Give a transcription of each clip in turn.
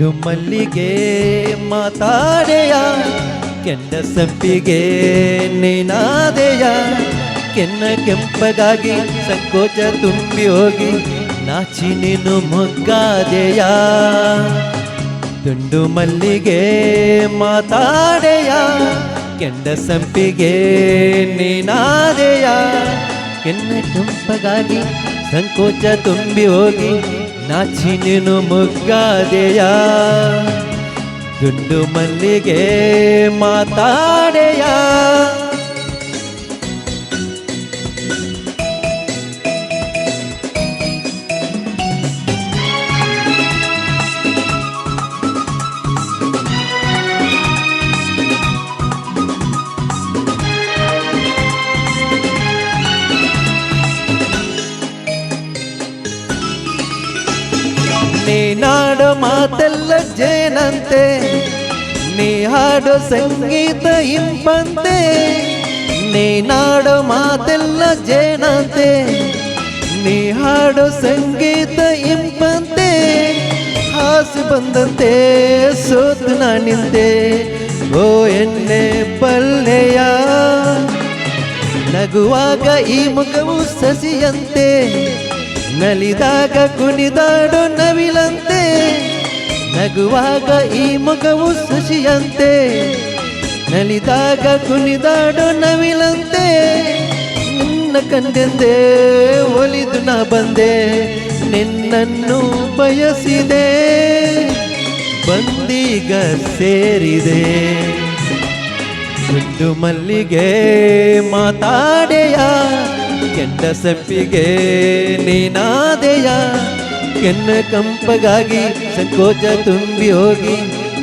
ದುಂಡು ಮಲ್ಲಿಗೆ ಮಾತಾಡೆಯ ಕೆಂಡ ಸಂಪಿಗೆ ನೀನಾದೆಯ ಕೆನ್ನ ಕೆಂಪಗಾಗಿ ಸಂಕೋಚ ತುಂಬಿ ಹೋಗಿ ನಾಚಿ ನೀನು ಮೊಗ್ಗಾದೆಯ ದುಂಡು ಮಲ್ಲಿಗೆ ಮಾತಾಡೆಯ ಕೆಂಡ ಸಂಪಿಗೆ ನೀನಾದೆಯ ಕೆನ್ನ ಕೆಂಪಗಾಗಿ ಸಂಕೋಚ ತುಂಬಿ ಹೋಗಿ ನಾಚಿ ನೀನು ಮೊಗ್ಗಾದೆಯ ದುಂಡು ಮಲ್ಲಿಗೆ ಮಾತಾಡೆಯ ನೀನಾಡೋ ಮಾತೆಲ್ಲ ಜೇನಂತೆ ನೀ ಹಾಡೋ ಸಂಗೀತ ಇಂಪಂತೆ ನೀನಾಡೋ ಮಾತೆಲ್ಲ ಜೇನಂತೆ ನೀ ಹಾಡೋ ಸಂಗೀತ ಇಂಪಂತೆ ಹಾಸಿ ಬಂದಂತೆ ಸೋತು ನಾನಿಂತೆ ಓ ಎಣ್ಣೆ ಬಲ್ಲೆಯ ನಗುವಾಗ ಈ ಮುಖವು ಸಸಿಯಂತೆ ನಲಿದಾಗ ಕುಣಿದಾಡೋ ನವಿಲಂತೆ ನಗುವಾಗ ಈ ಮುಖವು ಸಸಿಯಂತೆ ನಲಿದಾಗ ಕುಣಿದಾಡೋ ನವಿಲಂತೆ ನಿನ್ನ ಕಂಡೆಂದೆ ಒಲಿದು ನಾ ಬಂದೆ ನಿನ್ನನ್ನು ಬಯಸಿದೆ ಬಂದೀಗ ಸೇರಿದೆ ದುಂಡು ಮಲ್ಲಿಗೆ ಮಾತಾಡೆಯ ಕೆಂಡ ಸಂಪಿಗೆ ನೀನಾದೆಯ ಕೆನ್ನ ಕಂಪಗಾಗಿ ಸಂಕೋಚ ತುಂಬಿ ಹೋಗಿ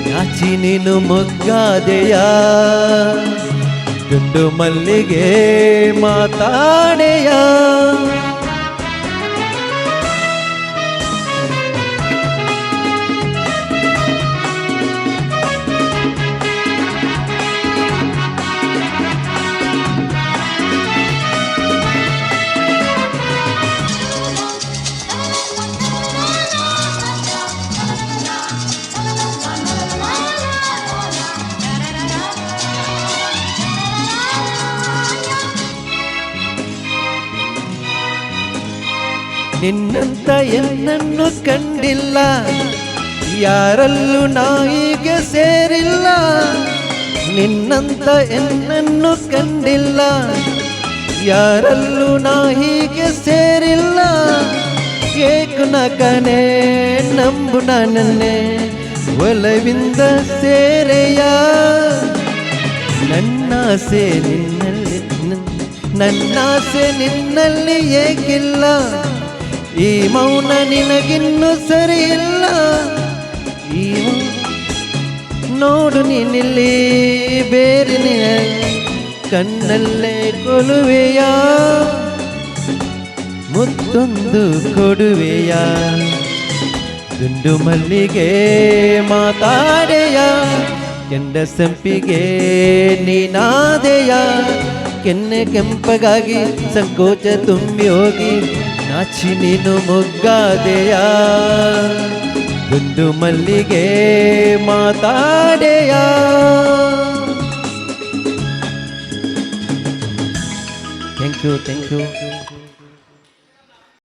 ನಾಚಿ ನೀನು ಮೊಗ್ಗಾದೆಯ ದುಂಡು ಮಲ್ಲಿಗೆ ಮಾತಾಡೆಯ ನಿನ್ನಂತ ಎನ್ನನ್ನು ಕಂಡಿಲ್ಲ ಯಾರಲ್ಲೂ ನಾಯಿಗೆ ಸೇರಿಲ್ಲ ನಿನ್ನಂತ ಎನ್ನನ್ನು ಕಂಡಿಲ್ಲ ಯಾರಲ್ಲೂ ನಾಯಿಗೆ ಸೇರಿಲ್ಲ ಏಕು ನಕನೆ ನಂಬು ನನ್ನೇ ಒಲವಿಂದ ಸೇರೆಯ ನನ್ನಾಸೆ ನಿನ್ನಲ್ಲಿ ಏಕಿಲ್ಲ ಈ ಮೌನ ನಿನಗಿನ್ನು ಸರಿಯಿಲ್ಲ ಈ ನೋಡು ನೀನಿಲ್ಲಿ ಬೇರೆ ಕಣ್ಣಲ್ಲೇ ಕೊಲುವೆಯ ಮುತ್ತೊಂದು ಕೊಡುವೆಯ ದುಂಡು ಮಲ್ಲಿಗೆ ಮಾತಾಡೆಯ ಕೆಂಡ ಸಂಪಿಗೆ ನೀನಾದೆಯ ಕೆನ್ನೆ ಕೆಂಪಗಾಗಿ ಸಂಕೋಚ ತುಂಬಿ ಹೋಗಿ ನಾಚಿ ನೀನು ಮೊಗ್ಗಾದೆಯ ದುಂಡು ಮಲ್ಲಿಗೆ ಮಾತಾಡೆಯ ಥ್ಯಾಂಕ್ ಯು